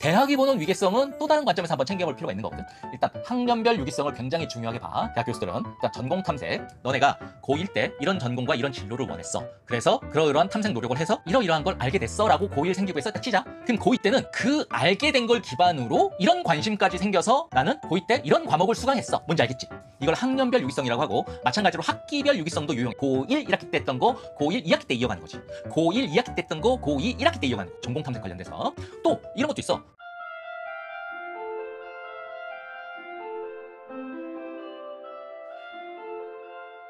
대학이 보는 위계성은 또 다른 관점에서 한번 챙겨볼 필요가 있는 거거든. 일단 학년별 위계성을 굉장히 중요하게 봐. 대학 교수들은 일단 전공 탐색. 너네가 고1 때 이런 전공과 이런 진로를 원했어. 그래서 그러한 탐색 노력을 해서 이러이러한 걸 알게 됐어 라고 고1 생기부에서 딱 치자. 그럼 고2 때는 그 알게 된 걸 기반으로 이런 관심까지 생겨서 나는 고2 때 이런 과목을 수강했어. 뭔지 알겠지? 이걸 학년별 유기성이라고 하고, 마찬가지로 학기별 유기성도 유용해. 고1 1학기 때 했던 거 고1 2학기 때 이어가는 거지. 고1 2학기 때 했던 거 고2 1학기 때 이어가는 거. 전공 탐색 관련돼서 또 이런 것도 있어.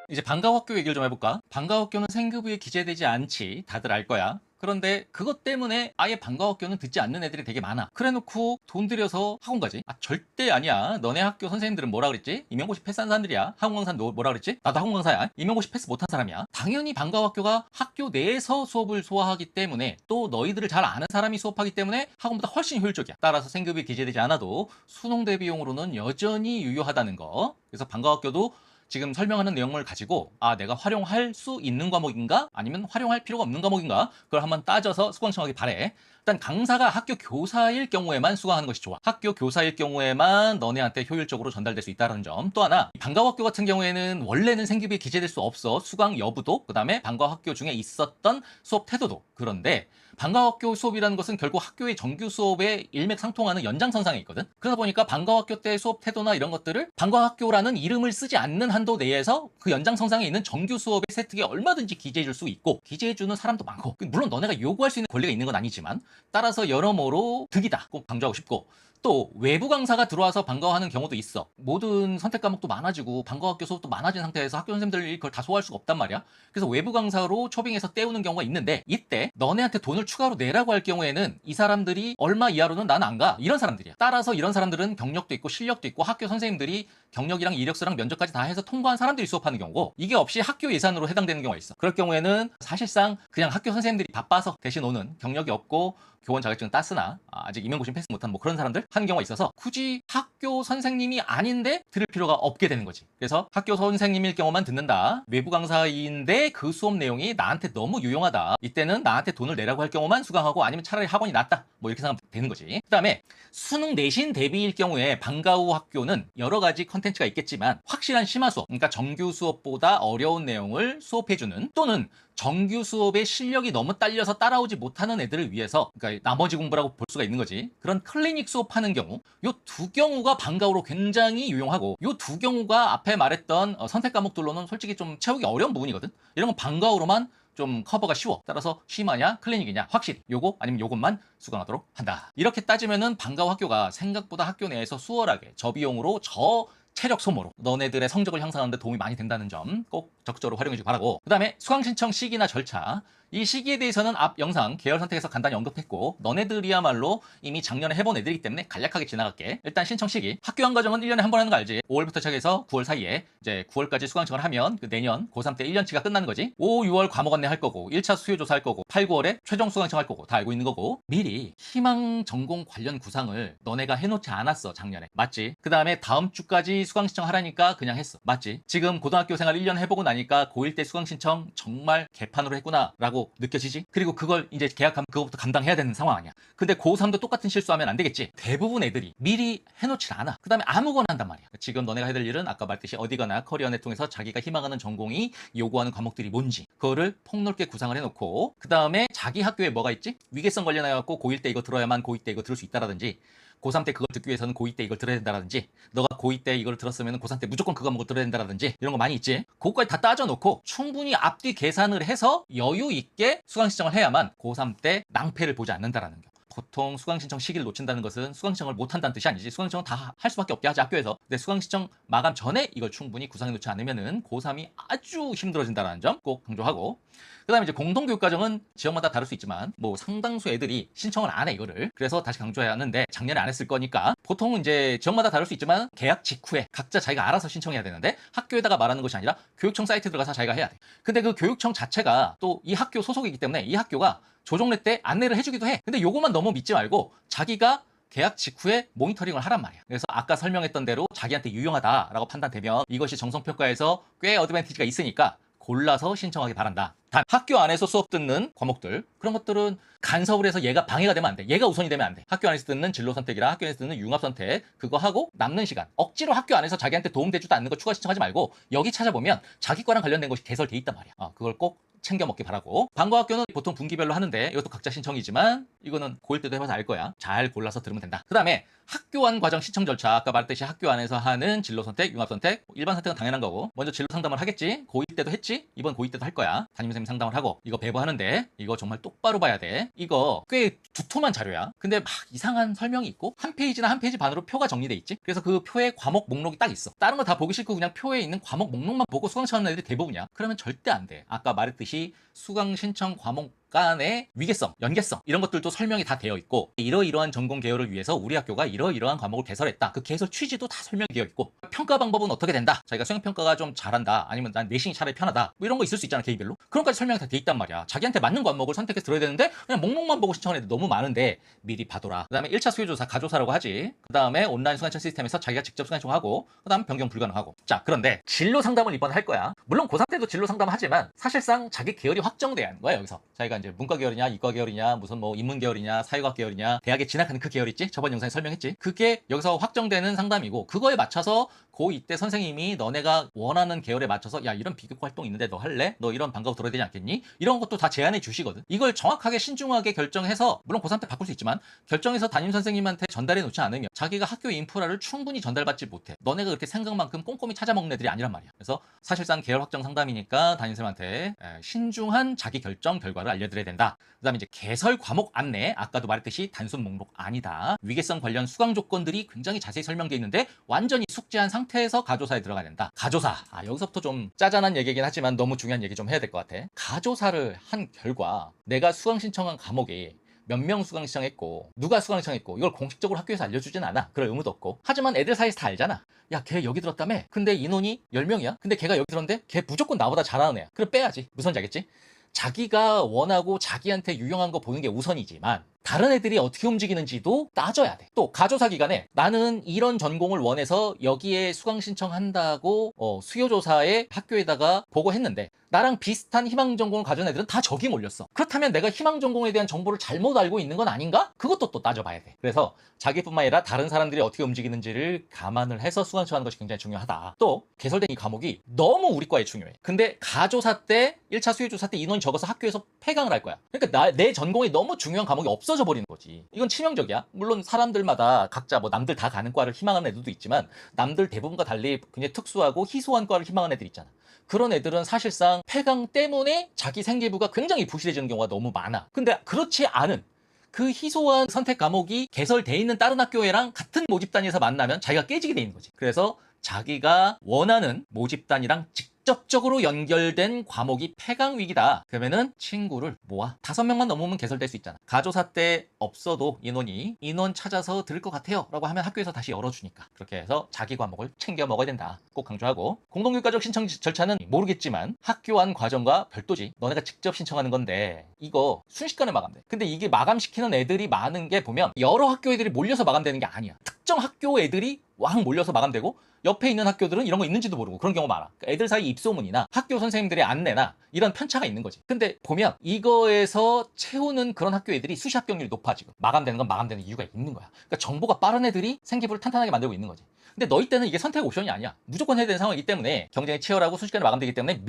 이제 방과학교 얘기를 좀 해볼까? 방과학교는 생급부에 기재되지 않지. 다들 알 거야. 그런데 그것 때문에 아예 방과학교는 듣지 않는 애들이 되게 많아. 그래놓고 돈 들여서 학원 가지? 아, 절대 아니야. 너네 학교 선생님들은 뭐라 그랬지? 임용고시 패스한 사람들이야. 학원 강사 뭐라 그랬지? 나도 학원 강사야. 임용고시 패스 못한 사람이야. 당연히 방과학교가 학교 내에서 수업을 소화하기 때문에, 또 너희들을 잘 아는 사람이 수업하기 때문에 학원보다 훨씬 효율적이야. 따라서 생급이 기재되지 않아도 수능 대비용으로는 여전히 유효하다는 거. 그래서 방과학교도 지금 설명하는 내용을 가지고 내가 활용할 수 있는 과목인가? 아니면 활용할 필요가 없는 과목인가? 그걸 한번 따져서 수강 신청하기 바래. 일단 강사가 학교 교사일 경우에만 수강하는 것이 좋아. 학교 교사일 경우에만 너네한테 효율적으로 전달될 수 있다는 점. 또 하나, 방과학교 같은 경우에는 원래는 생기부에 기재될 수 없어. 수강 여부도, 그 다음에 방과학교 중에 있었던 수업 태도도. 그런데 방과학교 수업이라는 것은 결국 학교의 정규 수업에 일맥상통하는 연장선상에 있거든. 그러다 보니까 방과학교 때 수업 태도나 이런 것들을 방과학교라는 이름을 쓰지 않는 한도 내에서 그 연장선상에 있는 정규 수업의 세특에 얼마든지 기재해 줄 수 있고, 기재해 주는 사람도 많고, 물론 너네가 요구할 수 있는 권리가 있는 건 아니지만, 따라서 여러모로 득이다. 꼭 강조하고 싶고, 또 외부 강사가 들어와서 방과하는 경우도 있어. 모든 선택 과목도 많아지고 방과학교 수업도 많아진 상태에서 학교 선생님들이 그걸 다 소화할 수가 없단 말이야. 그래서 외부 강사로 초빙해서 때우는 경우가 있는데, 이때 너네한테 돈을 추가로 내라고 할 경우에는 이 사람들이 얼마 이하로는 난 안 가, 이런 사람들이야. 따라서 이런 사람들은 경력도 있고 실력도 있고 학교 선생님들이 경력이랑 이력서랑 면접까지 다 해서 통과한 사람들이 수업하는 경우고, 이게 없이 학교 예산으로 해당되는 경우가 있어. 그럴 경우에는 사실상 그냥 학교 선생님들이 바빠서 대신 오는, 경력이 없고 교원 자격증 땄으나 아직 임용고시 패스 못한 뭐 그런 사람들 하는 경우가 있어서 굳이 학교 선생님이 아닌데 들을 필요가 없게 되는 거지. 그래서 학교 선생님일 경우만 듣는다. 외부 강사인데 그 수업 내용이 나한테 너무 유용하다. 이때는 나한테 돈을 내라고 할 경우만 수강하고, 아니면 차라리 학원이 낫다. 뭐 이렇게 생각하면 되는 거지. 그 다음에 수능 내신 대비일 경우에 방과 후 학교는 여러 가지 컨텐츠가 있겠지만 확실한 심화 수업, 그러니까 정규 수업보다 어려운 내용을 수업해주는, 또는 정규 수업의 실력이 너무 딸려서 따라오지 못하는 애들을 위해서, 그러니까 나머지 공부라고 볼 수가 있는 거지, 그런 클리닉 수업하는 경우, 요 두 경우가 방과후로 굉장히 유용하고, 요 두 경우가 앞에 말했던 선택 과목들로는 솔직히 좀 채우기 어려운 부분이거든. 이런 건 방과후로만 좀 커버가 쉬워. 따라서 심화냐 클리닉이냐 확실히 요거 아니면 요것만 수강하도록 한다. 이렇게 따지면은 방과후 학교가 생각보다 학교 내에서 수월하게 저비용으로 체력 소모로 너네들의 성적을 향상하는 데 도움이 많이 된다는 점 꼭 적극적으로 활용해 주기 바라고, 그 다음에 수강 신청 시기나 절차, 이 시기에 대해서는 앞 영상 계열 선택에서 간단히 언급했고, 너네들이야말로 이미 작년에 해본 애들이기 때문에 간략하게 지나갈게. 일단 신청 시기, 학교 한 과정은 1년에 한 번 하는 거 알지? 5월부터 시작해서 9월 사이에 이제 9월까지 수강 신청을 하면 그 내년 고3 때 1년치가 끝나는 거지. 5, 6월 과목 안내 할 거고, 1차 수요 조사 할 거고, 8, 9월에 최종 수강 신청 할 거고, 다 알고 있는 거고, 미리 희망 전공 관련 구상을 너네가 해놓지 않았어 작년에. 맞지? 그 다음에 다음 주까지 수강 신청하라니까 그냥 했어. 맞지? 지금 고등학교 생활 1년 해보고 나니까 고1 때 수강 신청 정말 개판으로 했구나 라고 느껴지지? 그리고 그걸 이제 계약하면 그거부터 감당해야 되는 상황 아니야. 근데 고3도 똑같은 실수하면 안 되겠지. 대부분 애들이 미리 해놓질 않아. 그 다음에 아무거나 한단 말이야. 지금 너네가 해야 될 일은 아까 말했듯이 어디거나 커리어넷 통해서 자기가 희망하는 전공이 요구하는 과목들이 뭔지 그거를 폭넓게 구상을 해놓고, 그 다음에 자기 학교에 뭐가 있지? 위계성 관련해갖고 고1 때 이거 들어야만 고2 때 이거 들을 수 있다라든지, 고3 때 그걸 듣기 위해서는 고2 때 이걸 들어야 된다라든지, 너가 고2 때 이걸 들었으면 고3 때 무조건 그거 먹고 들어야 된다라든지, 이런 거 많이 있지. 그거까지 다 따져놓고 충분히 앞뒤 계산을 해서 여유 있게 수강 신청을 해야만 고3 때 낭패를 보지 않는다라는 거. 보통 수강 신청 시기를 놓친다는 것은 수강 신청을 못한다는 뜻이 아니지. 수강 신청 다 할 수밖에 없게 하지 학교에서. 근데 수강 신청 마감 전에 이걸 충분히 구상해 놓지 않으면은 고3이 아주 힘들어진다는 점 꼭 강조하고, 그 다음에 이제 공동교육과정은 지역마다 다를 수 있지만 뭐 상당수 애들이 신청을 안 해 이거를. 그래서 다시 강조해야 하는데, 작년에 안 했을 거니까 보통은 이제 지역마다 다를 수 있지만 계약 직후에 각자 자기가 알아서 신청해야 되는데, 학교에다가 말하는 것이 아니라 교육청 사이트에 들어가서 자기가 해야 돼. 근데 그 교육청 자체가 또 이 학교 소속이기 때문에 이 학교가 조정례 때 안내를 해주기도 해. 근데 요거만 너무 믿지 말고 자기가 계약 직후에 모니터링을 하란 말이야. 그래서 아까 설명했던 대로 자기한테 유용하다라고 판단되면 이것이 정성평가에서 꽤 어드밴티지가 있으니까 골라서 신청하기 바란다. 단 학교 안에서 수업 듣는 과목들, 그런 것들은 간섭을 해서 얘가 방해가 되면 안 돼. 얘가 우선이 되면 안 돼. 학교 안에서 듣는 진로 선택이랑 학교 안에서 듣는 융합 선택, 그거 하고 남는 시간 억지로 학교 안에서 자기한테 도움되지도 않는 거 추가 신청하지 말고 여기 찾아보면 자기 과랑 관련된 것이 개설돼 있단 말이야. 그걸 꼭 챙겨 먹기 바라고. 방과학교는 보통 분기별로 하는데 이것도 각자 신청이지만 이거는 고1 때도 해봐서 알 거야. 잘 골라서 들으면 된다. 그 다음에 학교 안 과정 신청 절차, 아까 말했듯이 학교 안에서 하는 진로 선택, 융합 선택, 일반 선택은 당연한 거고, 먼저 진로 상담을 하겠지. 고2 때도 했지. 이번 고2 때도 할 거야. 담임선생님 상담을 하고. 이거 배부하는데 이거 정말 똑바로 봐야 돼. 이거 꽤 두툼한 자료야. 근데 막 이상한 설명이 있고 한 페이지나 한 페이지 반으로 표가 정리돼 있지. 그래서 그 표에 과목 목록이 딱 있어. 다른 거 다 보기 싫고 그냥 표에 있는 과목 목록만 보고 수강 신청하는 애들이 대부분이야. 그러면 절대 안 돼. 아까 말했듯이 수강 신청 과목 간의 위계성, 연계성 이런 것들도 설명이 다 되어 있고, 이러이러한 전공 개요를 위해서 우리 학교가 이러이러한 과목을 개설했다. 그 개설 취지도 다 설명이 되어 있고, 평가 방법은 어떻게 된다. 자기가 수행평가가 좀 잘한다. 아니면 난 내신이 차라리 편하다. 뭐 이런 거 있을 수 있잖아, 개인별로. 그런 까지 설명이 다 돼 있단 말이야. 자기한테 맞는 과목을 선택해서 들어야 되는데 그냥 목록만 보고 신청하는 애들 너무 많은데 미리 봐둬라. 그 다음에 1차 수요조사 가조사라고 하지. 그 다음에 온라인 수강신청 시스템에서 자기가 직접 수강 신청하고, 그 다음 변경 불가능하고. 자, 그런데 진로 상담을 이번에 할 거야. 물론 고3 때도 진로 상담을 하지만 사실상 자기 계열이 확정돼야 하는 거야. 여기서 자기가 이제 문과 계열이냐 이과 계열이냐 무슨 뭐 인문 계열이냐 사회과학 계열이냐 대학에 진학하는 그 계열 있지? 저번 영상에 설명했지? 그게 여기서 확정되는 상담이고, 그거에 맞춰서 고2 때 선생님이 너네가 원하는 계열에 맞춰서 야 이런 비교과 활동 있는데 너 할래? 너 이런 방과후 들어야 되지 않겠니? 이런 것도 다 제안해 주시거든. 이걸 정확하게 신중하게 결정해서, 물론 고3 때 바꿀 수 있지만 결정해서 담임 선생님한테 전달해 놓지 않으면 자기가 학교 인프라를 충분히 전달받지 못해. 너네가 그렇게 생각만큼 꼼꼼히 찾아먹는 애들이 아니란 말이야. 그래서 사실상 계열 확정 상담이니까 담임 선생님한테 신중한 자기 결정 결과를 알려드려야 된다. 그 다음에 이제 개설 과목 안내, 아까도 말했듯이 단순 목록 아니다. 위계성 관련 수강 조건들이 굉장히 자세히 설명되어 있는데 완전히 숙지한 상태에서 가조사에 들어가야 된다. 가조사, 여기서부터 좀 짜잔한 얘기긴 하지만 너무 중요한 얘기 좀 해야 될 것 같아. 가조사를 한 결과 내가 수강 신청한 과목이 몇 명 수강 신청했고 누가 수강 신청했고 이걸 공식적으로 학교에서 알려주진 않아. 그럴 의무도 없고. 하지만 애들 사이에서 다 알잖아. 야, 걔 여기 들었다며? 근데 인원이 10명이야? 근데 걔가 여기 들었는데 걔 무조건 나보다 잘하는 애야. 그럼 빼야지. 무슨 지 알겠지? 자기가 원하고 자기한테 유용한 거 보는 게 우선이지만 다른 애들이 어떻게 움직이는지도 따져야 돼. 또 가조사 기간에 나는 이런 전공을 원해서 여기에 수강 신청한다고 수요조사에 학교에다가 보고했는데 나랑 비슷한 희망 전공을 가진 애들은 다 저기 몰렸어. 그렇다면 내가 희망 전공에 대한 정보를 잘못 알고 있는 건 아닌가? 그것도 또 따져봐야 돼. 그래서 자기뿐만 아니라 다른 사람들이 어떻게 움직이는지를 감안을 해서 수강 신청하는 것이 굉장히 중요하다. 또 개설된 이 과목이 너무 우리 과에 중요해. 근데 가조사 때 1차 수요조사 때 인원이 적어서 학교에서 폐강을 할 거야. 그러니까 내 전공이 너무 중요한 과목이 없어져 버리는 거지. 이건 치명적이야. 물론 사람들마다 각자 뭐 남들 다 가는 과를 희망하는 애들도 있지만 남들 대부분과 달리 굉장히 특수하고 희소한 과를 희망하는 애들 있잖아. 그런 애들은 사실상 폐강 때문에 자기 생계부가 굉장히 부실해지는 경우가 너무 많아. 근데 그렇지 않은 그 희소한 선택 과목이 개설돼 있는 다른 학교랑 같은 모집단에서 만나면 자기가 깨지게 돼 있는 거지. 그래서 자기가 원하는 모집단이랑 직접적으로 연결된 과목이 폐강 위기다. 그러면은 친구를 모아 5명만 넘으면 개설될 수 있잖아. 가조사 때 없어도 인원 찾아서 들을 것 같아요 라고 하면 학교에서 다시 열어주니까 그렇게 해서 자기 과목을 챙겨 먹어야 된다. 꼭 강조하고, 공동교과적 신청 절차는 모르겠지만 학교 안 과정과 별도지. 너네가 직접 신청하는 건데 이거 순식간에 마감돼. 근데 이게 마감시키는 애들이 많은 게 보면 여러 학교 애들이 몰려서 마감되는 게 아니야. 특정 학교 애들이 왕 몰려서 마감되고 옆에 있는 학교들은 이런 거 있는지도 모르고 그런 경우 많아. 그러니까 애들 사이 입소문이나 학교 선생님들의 안내나 이런 편차가 있는 거지. 근데 보면 이거에서 채우는 그런 학교 애들이 수시 합격률이 높아. 지금 마감되는 건 마감되는 이유가 있는 거야. 그러니까 정보가 빠른 애들이 생기부를 탄탄하게 만들고 있는 거지. 근데 너희 때는 이게 선택 옵션이 아니야. 무조건 해야 되는 상황이기 때문에, 경쟁이 치열하고 순식간에 마감되기 때문에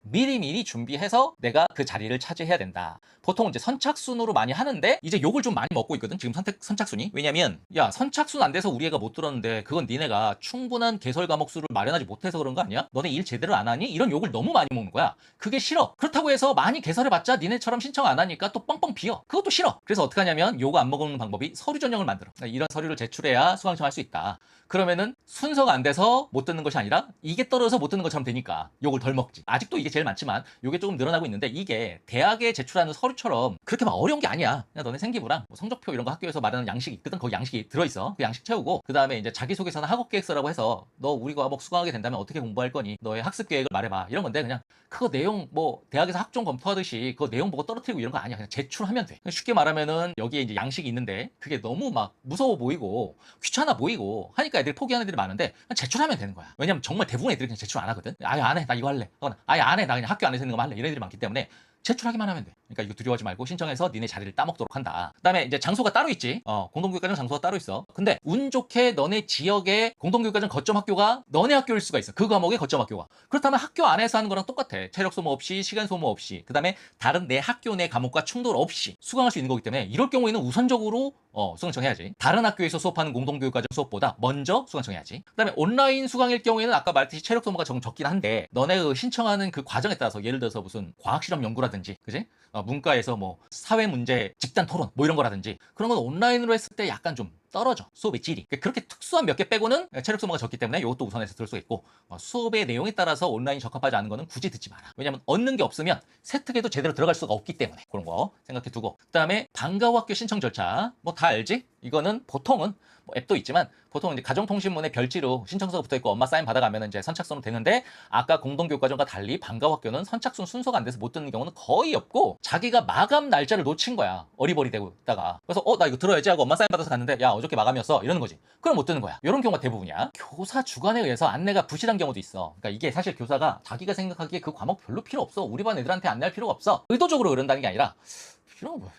미리미리 준비해서 내가 그 자리를 차지해야 된다. 보통 이제 선착순으로 많이 하는데 이제 욕을 좀 많이 먹고 있거든 지금 선착순이. 왜냐면 야, 선착순 안 돼서 우리 애가 못 들었는데 그건 니네가 충분한 개설 과목 수를 마련하지 못해서 그런 거 아니야? 너네 일 제대로 안 하니? 이런 욕을 너무 많이 먹는 거야. 그게 싫어. 그렇다고 해서 많이 개설해봤자 니네처럼 신청 안 하니까 또 뻥뻥 비어. 그것도 싫어. 그래서 어떻게 하냐면 욕 안 먹는 방법이 서류 전형을 만들어. 그러니까 이런 서류를 제출해야 수강 신청할 수 있다. 그러면은 순서가 안 돼서 못 듣는 것이 아니라 이게 떨어져서 못 듣는 것처럼 되니까 욕을 덜 먹지. 아직도 이게 제일 많지만 이게 조금 늘어나고 있는데, 이게 대학에 제출하는 서류처럼 그렇게 막 어려운 게 아니야. 그냥 너네 생기부랑 뭐 성적표 이런 거 학교에서 마련하는 양식이 있거든. 거기 양식이 들어있어. 그 양식 채우고 그 다음에 이제 자기소개서나 학업계획서라고 해서 너 우리 과목 수강하게 된다면 어떻게 공부할 거니? 너의 학습 계획을 말해봐. 이런 건데 그냥 그거 내용 뭐 대학에서 학종 검토하듯이 그거 내용 보고 떨어뜨리고 이런 거 아니야. 그냥 제출하면 돼. 쉽게 말하면은 여기에 이제 양식이 있는데 그게 너무 막 무서워 보이고 귀찮아 보이고 하니까 애들이 포기하는 애들이 많은데 그냥 제출하면 되는 거야. 왜냐면 정말 대부분 애들이 그냥 제출 안 하거든. 아예 안 해. 나 이거 할래. 아예 안 해. 나 그냥 학교 안에서 있는 거만 할래. 이런 애들이 많기 때문에 제출하기만 하면 돼. 그러니까 이거 두려워하지 말고 신청해서 니네 자리를 따먹도록 한다. 그다음에 이제 장소가 따로 있지. 공동교육과정 장소가 따로 있어. 근데 운 좋게 너네 지역의 공동교육과정 거점 학교가 너네 학교일 수가 있어. 그 과목의 거점 학교가. 그렇다면 학교 안에서 하는 거랑 똑같아. 체력 소모 없이, 시간 소모 없이, 그다음에 다른 내 학교 내 과목과 충돌 없이 수강할 수 있는 거기 때문에 이럴 경우에는 우선적으로 수강 청해야지. 다른 학교에서 수업하는 공동교육과정 수업보다 먼저 수강 청해야지. 그다음에 온라인 수강일 경우에는 아까 말했듯이 체력 소모가 적긴 한데 너네 신청하는 그 과정에 따라서 예를 들어서 무슨 과학실험 연구라든지, 그지? 문과에서 뭐 사회 문제 집단 토론 뭐 이런 거라든지 그런 건 온라인으로 했을 때 약간 좀 떨어져. 수업의 질이. 그렇게 특수한 몇 개 빼고는 체력 소모가 적기 때문에 이것도 우선해서 들을 수가 있고, 수업의 내용에 따라서 온라인 적합하지 않은 거는 굳이 듣지 마라. 왜냐면 얻는 게 없으면 세특에도 제대로 들어갈 수가 없기 때문에 그런 거 생각해 두고, 그다음에 방과후 학교 신청 절차 뭐 다 알지? 이거는 보통은 뭐 앱도 있지만 보통 이제 가정통신문에 별지로 신청서가 붙어 있고 엄마 사인 받아가면 이제 선착순으로 되는데, 아까 공동교육과정과 달리 방과후 학교는 선착순 순서가 안 돼서 못 듣는 경우는 거의 없고 자기가 마감 날짜를 놓친 거야. 어리버리되고 있다가. 그래서 나 이거 들어야지 하고 엄마 사인 받아서 갔는데 야 어저께 마감이었어 이러는 거지. 그럼 못 듣는 거야. 이런 경우가 대부분이야. 교사 주관에 의해서 안내가 부실한 경우도 있어. 그러니까 이게 사실 교사가 자기가 생각하기에 그 과목 별로 필요 없어. 우리 반 애들한테 안내할 필요가 없어. 의도적으로 그런다는 게 아니라 이런 거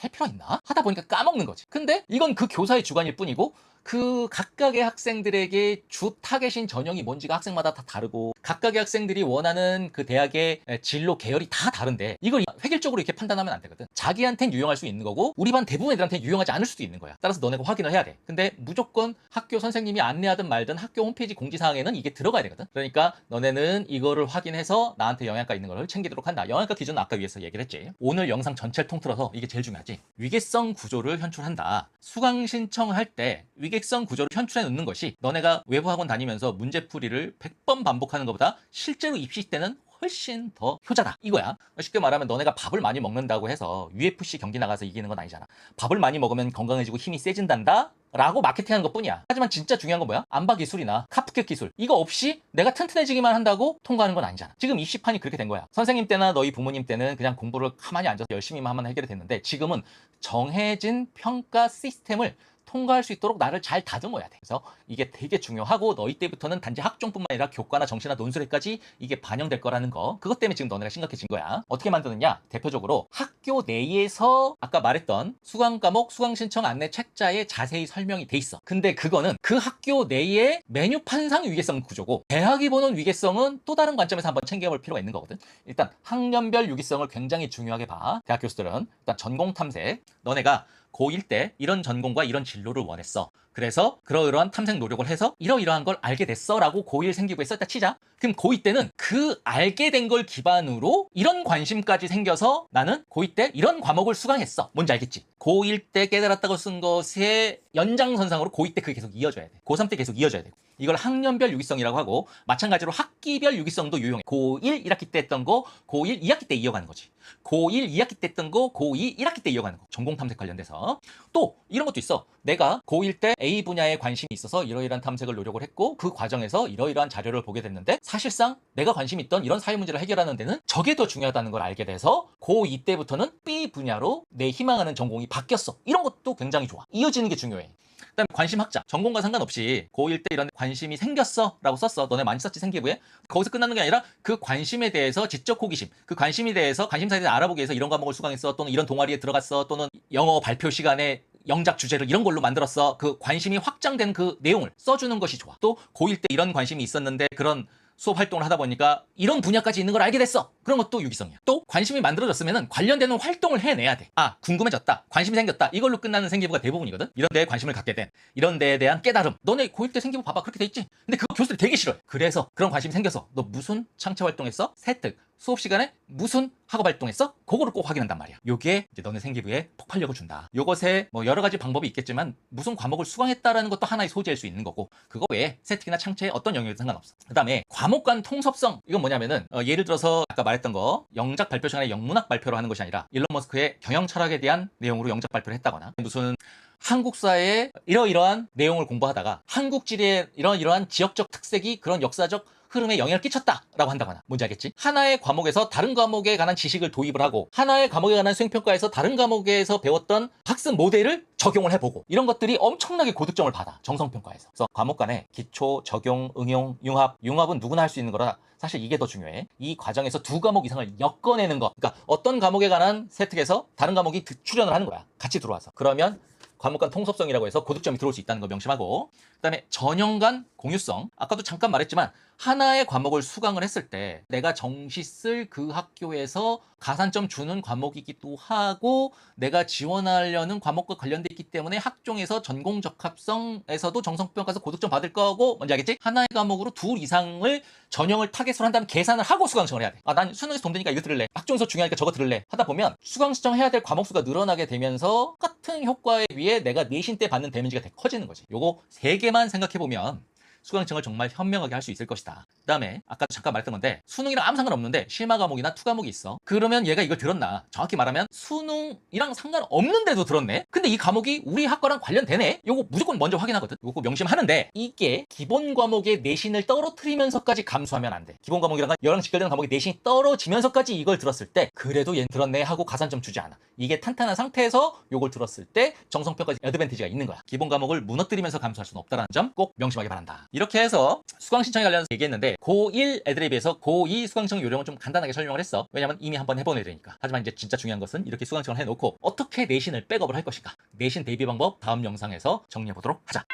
할 필요가 있나? 하다 보니까 까먹는 거지. 근데 이건 그 교사의 주관일 뿐이고 그 각각의 학생들에게 주 타겟인 전형이 뭔지가 학생마다 다 다르고 각각의 학생들이 원하는 그 대학의 진로 계열이 다 다른데 이걸 획일적으로 이렇게 판단하면 안 되거든. 자기한텐 유용할 수 있는 거고 우리 반 대부분 애들한테는 유용하지 않을 수도 있는 거야. 따라서 너네가 확인을 해야 돼. 근데 무조건 학교 선생님이 안내하든 말든 학교 홈페이지 공지사항에는 이게 들어가야 되거든. 그러니까 너네는 이거를 확인해서 나한테 영양가 있는 걸 챙기도록 한다. 영양가 기준은 아까 위에서 얘기를 했지. 오늘 영상 전체를 통틀어서 이게 제일 중요하지. 위계성 구조를 현출한다. 수강 신청할 때 위계성 구조를 현출해 놓는 것이 너네가 외부 학원 다니면서 문제풀이를 100번 반복하는 것보다 실제로 입시 때는 훨씬 더 효자다 이거야. 쉽게 말하면 너네가 밥을 많이 먹는다고 해서 UFC 경기 나가서 이기는 건 아니잖아. 밥을 많이 먹으면 건강해지고 힘이 세진단다 라고 마케팅하는 것 뿐이야. 하지만 진짜 중요한 건 뭐야? 안바 기술이나 카프캣 기술 이거 없이 내가 튼튼해지기만 한다고 통과하는 건 아니잖아. 지금 입시판이 그렇게 된 거야. 선생님 때나 너희 부모님 때는 그냥 공부를 가만히 앉아서 열심히만 하면 해결이 됐는데 지금은 정해진 평가 시스템을 통과할 수 있도록 나를 잘 다듬어야 돼. 그래서 이게 되게 중요하고 너희 때부터는 단지 학종뿐만 아니라 교과나 정시나 논술에까지 이게 반영될 거라는 거. 그것 때문에 지금 너네가 심각해진 거야. 어떻게 만드느냐? 대표적으로 학교 내에서 아까 말했던 수강 과목 수강 신청 안내 책자에 자세히 설명이 돼 있어. 근데 그거는 그 학교 내의 메뉴판상 위계성 구조고 대학이 보는 위계성은 또 다른 관점에서 한번 챙겨볼 필요가 있는 거거든. 일단 학년별 위계성을 굉장히 중요하게 봐. 대학 교수들은 일단 전공 탐색. 너네가 고1 때 이런 전공과 이런 진로를 원했어. 그래서 그러이러한 탐색 노력을 해서 이러이러한 걸 알게 됐어 라고 고1 생기부에 썼다 치자. 그럼 고2 때는 그 알게 된 걸 기반으로 이런 관심까지 생겨서 나는 고2 때 이런 과목을 수강했어. 뭔지 알겠지? 고1 때 깨달았다고 쓴 것의 연장선상으로 고2 때 그게 계속 이어져야 돼. 고3 때 계속 이어져야 돼. 이걸 학년별 유기성이라고 하고 마찬가지로 학기별 유기성도 유용해. 고1 1학기 때 했던 거 고1 2학기 때 이어가는 거지. 고1 2학기 때 했던 거 고2 1학기 때 이어가는 거. 전공 탐색 관련돼서. 또 이런 것도 있어. 내가 고1 때 A 분야에 관심이 있어서 이러이러한 탐색을 노력을 했고 그 과정에서 이러이러한 자료를 보게 됐는데 사실상 내가 관심 있던 이런 사회 문제를 해결하는 데는 저게 더 중요하다는 걸 알게 돼서 고2 때부터는 B 분야로 내 희망하는 전공이 바뀌었어. 이런 것도 굉장히 좋아. 이어지는 게 중요해. 그다음에 관심 학자. 전공과 상관없이 고1 때 이런 관심이 생겼어 라고 썼어. 너네 많이 썼지 생기부에. 거기서 끝나는 게 아니라 그 관심에 대해서 지적 호기심, 그 관심에 대해서 관심사에 대해서 알아보기 위해서 이런 과목을 수강했어, 또는 이런 동아리에 들어갔어, 또는 영어 발표 시간에 영작 주제를 이런 걸로 만들었어. 그 관심이 확장된 그 내용을 써주는 것이 좋아. 또 고1 때 이런 관심이 있었는데 그런 수업 활동을 하다 보니까 이런 분야까지 있는 걸 알게 됐어. 그런 것도 유기성이야. 또 관심이 만들어졌으면 관련되는 활동을 해내야 돼. 아, 궁금해졌다. 관심이 생겼다. 이걸로 끝나는 생기부가 대부분이거든. 이런 데에 관심을 갖게 된, 이런 데에 대한 깨달음. 너네 고1 때 생기부 봐봐. 그렇게 돼 있지? 근데 그거 교수들이 되게 싫어해. 그래서 그런 관심이 생겨서 너 무슨 창체 활동했어? 세특. 수업 시간에 무슨 학업 활동했어? 그거를 꼭 확인한단 말이야. 요게 이제 너네 생기부에 폭발력을 준다. 요것에 뭐 여러 가지 방법이 있겠지만 무슨 과목을 수강했다라는 것도 하나의 소재일 수 있는 거고, 그거 외에 세특이나 창체에 어떤 영역에도 상관없어. 그 다음에 과목 간 통섭성. 이건 뭐냐면은 예를 들어서 아까 말했던 거 영작 발표 시간에 영문학 발표로 하는 것이 아니라 일론 머스크의 경영 철학에 대한 내용으로 영작 발표를 했다거나 무슨 한국사의 이러이러한 내용을 공부하다가 한국지리의 이러이러한 지역적 특색이 그런 역사적 흐름에 영향을 끼쳤다라고 한다거나. 뭔지 알겠지? 하나의 과목에서 다른 과목에 관한 지식을 도입을 하고 하나의 과목에 관한 수행평가에서 다른 과목에서 배웠던 학습 모델을 적용을 해보고 이런 것들이 엄청나게 고득점을 받아. 정성평가에서. 그래서 과목 간에 기초, 적용, 응용, 융합은 누구나 할 수 있는 거라 사실 이게 더 중요해. 이 과정에서 두 과목 이상을 엮어내는 거. 그러니까 어떤 과목에 관한 세특에서 다른 과목이 출연을 하는 거야. 같이 들어와서. 그러면 과목 간 통섭성이라고 해서 고득점이 들어올 수 있다는 거 명심하고, 그다음에 전형 간 공유성. 아까도 잠깐 말했지만 하나의 과목을 수강을 했을 때 내가 정시 쓸 그 학교에서 가산점 주는 과목이기도 하고 내가 지원하려는 과목과 관련돼 있기 때문에 학종에서 전공 적합성에서도 정성평가에서 고득점 받을 거고, 뭔지 알겠지? 하나의 과목으로 둘 이상을 전형을 타겟으로 한다면 계산을 하고 수강 신청을 해야 돼. 난 수능에서 돈 드니까 이거 들을래. 학종에서 중요하니까 저거 들을래. 하다 보면 수강 신청해야 될 과목 수가 늘어나게 되면서 똑같은 효과에 비해 내가 내신 때 받는 데미지가 되게 커지는 거지. 요거 세 개만 생각해 보면 수강 신청을 정말 현명하게 할 수 있을 것이다. 그 다음에 아까 잠깐 말했던 건데 수능이랑 아무 상관없는데 실마 과목이나 투 과목이 있어. 그러면 얘가 이걸 들었나? 정확히 말하면 수능이랑 상관없는데도 들었네? 근데 이 과목이 우리 학과랑 관련되네? 요거 무조건 먼저 확인하거든. 요거 명심하는데 이게 기본 과목의 내신을 떨어뜨리면서까지 감수하면 안 돼. 기본 과목이랑 얘랑 직결되는 과목의 내신이 떨어지면서까지 이걸 들었을 때 그래도 얘는 들었네 하고 가산점 주지 않아. 이게 탄탄한 상태에서 요걸 들었을 때 정성평가 어드밴티지가 있는 거야. 기본 과목을 무너뜨리면서 감수할 수는 없다는 점 꼭 명심하기 바란다. 이렇게 해서 수강 신청에 관련해서 얘기했는데 고1 애들에 비해서 고2 수강 신청 요령은 좀 간단하게 설명을 했어. 왜냐면 이미 한번 해본 애들이니까. 하지만 이제 진짜 중요한 것은 이렇게 수강 신청을 해놓고 어떻게 내신을 백업을 할 것인가. 내신 대비 방법 다음 영상에서 정리해 보도록 하자.